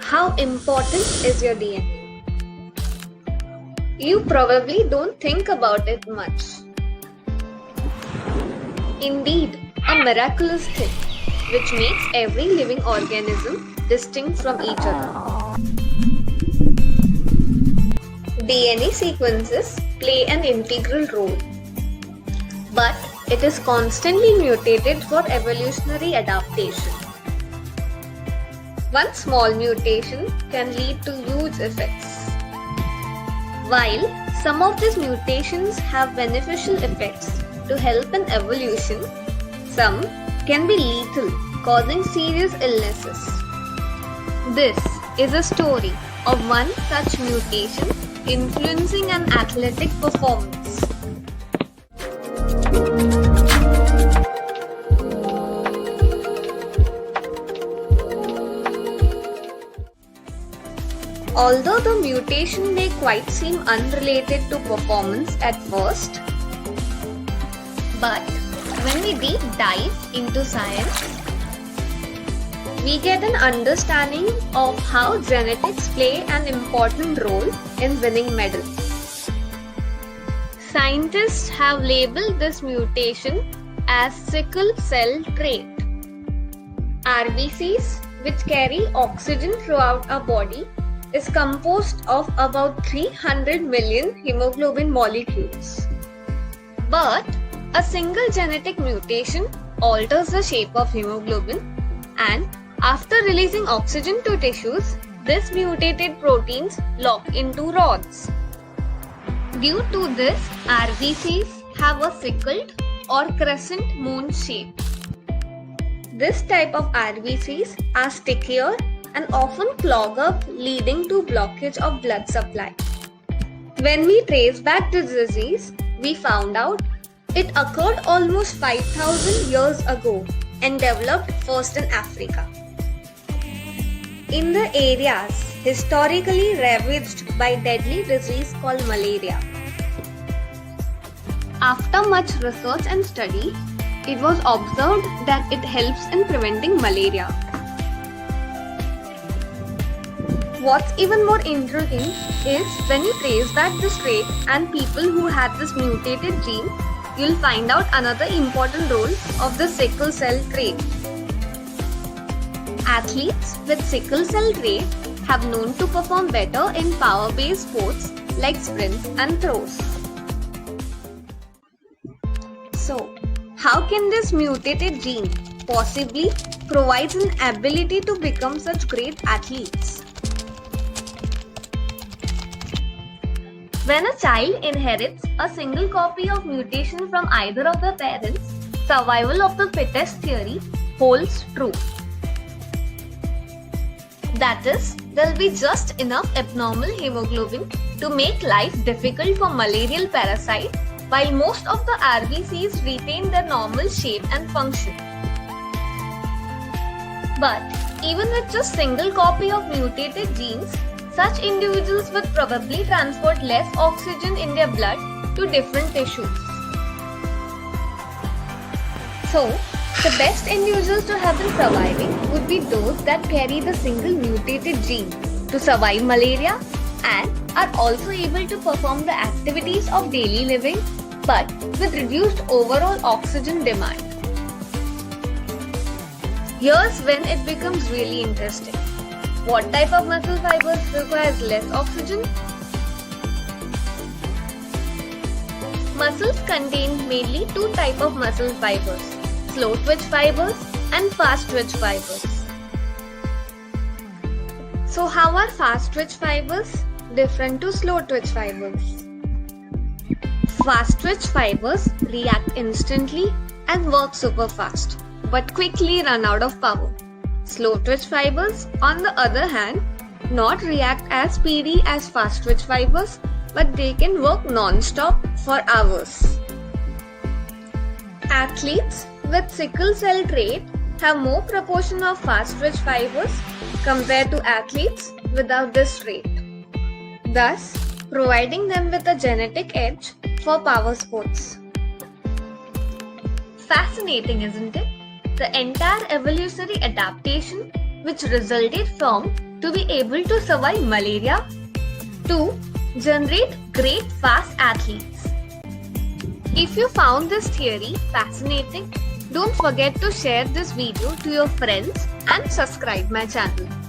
How important is your DNA? You probably don't think about it much. Indeed, a miraculous thing which makes every living organism distinct from each other. DNA sequences play an integral role, but it is constantly mutated for evolutionary adaptation. One small mutation can lead to huge effects. While some of these mutations have beneficial effects to help in evolution, some can be lethal, causing serious illnesses. This is a story of one such mutation influencing an athletic performance. Although the mutation may quite seem unrelated to performance at first, but when we deep dive into science, we get an understanding of how genetics play an important role in winning medals. Scientists have labeled this mutation as sickle cell trait. RBCs, which carry oxygen throughout our body, is composed of about 300 million hemoglobin molecules. But a single genetic mutation alters the shape of hemoglobin, and after releasing oxygen to tissues, these mutated proteins lock into rods. Due to this, RBCs have a sickled or crescent moon shape. This type of RBCs are stickier and often clog up, leading to blockage of blood supply. When we trace back the disease, we found out it occurred almost 5,000 years ago and developed first in Africa. In the areas historically ravaged by deadly disease called malaria. After much research and study, it was observed that it helps in preventing malaria. What's even more intriguing is when you trace back this trait and people who had this mutated gene, you'll find out another important role of the sickle cell trait. Athletes with sickle cell trait have known to perform better in power-based sports like sprints and throws. So, how can this mutated gene possibly provide an ability to become such great athletes? When a child inherits a single copy of mutation from either of the parents, survival of the fittest theory holds true. That is, there will be just enough abnormal hemoglobin to make life difficult for malarial parasite, while most of the RBCs retain their normal shape and function. But even with just single copy of mutated genes, such individuals would probably transport less oxygen in their blood to different tissues. So, the best individuals to have been surviving would be those that carry the single mutated gene to survive malaria and are also able to perform the activities of daily living but with reduced overall oxygen demand. Here's when it becomes really interesting. What type of muscle fibers requires less oxygen? Muscles contain mainly two types of muscle fibers, slow twitch fibers and fast twitch fibers. So how are fast twitch fibers different to slow twitch fibers? Fast twitch fibers react instantly and work super fast, but quickly run out of power. Slow twitch fibers, on the other hand, not react as speedy as fast twitch fibers, but they can work non-stop for hours. Athletes with sickle cell trait have more proportion of fast twitch fibers compared to athletes without this trait, thus providing them with a genetic edge for power sports. Fascinating, isn't it? The entire evolutionary adaptation which resulted from to be able to survive malaria. 2. Generate great fast athletes. If you found this theory fascinating, don't forget to share this video to your friends and subscribe my channel.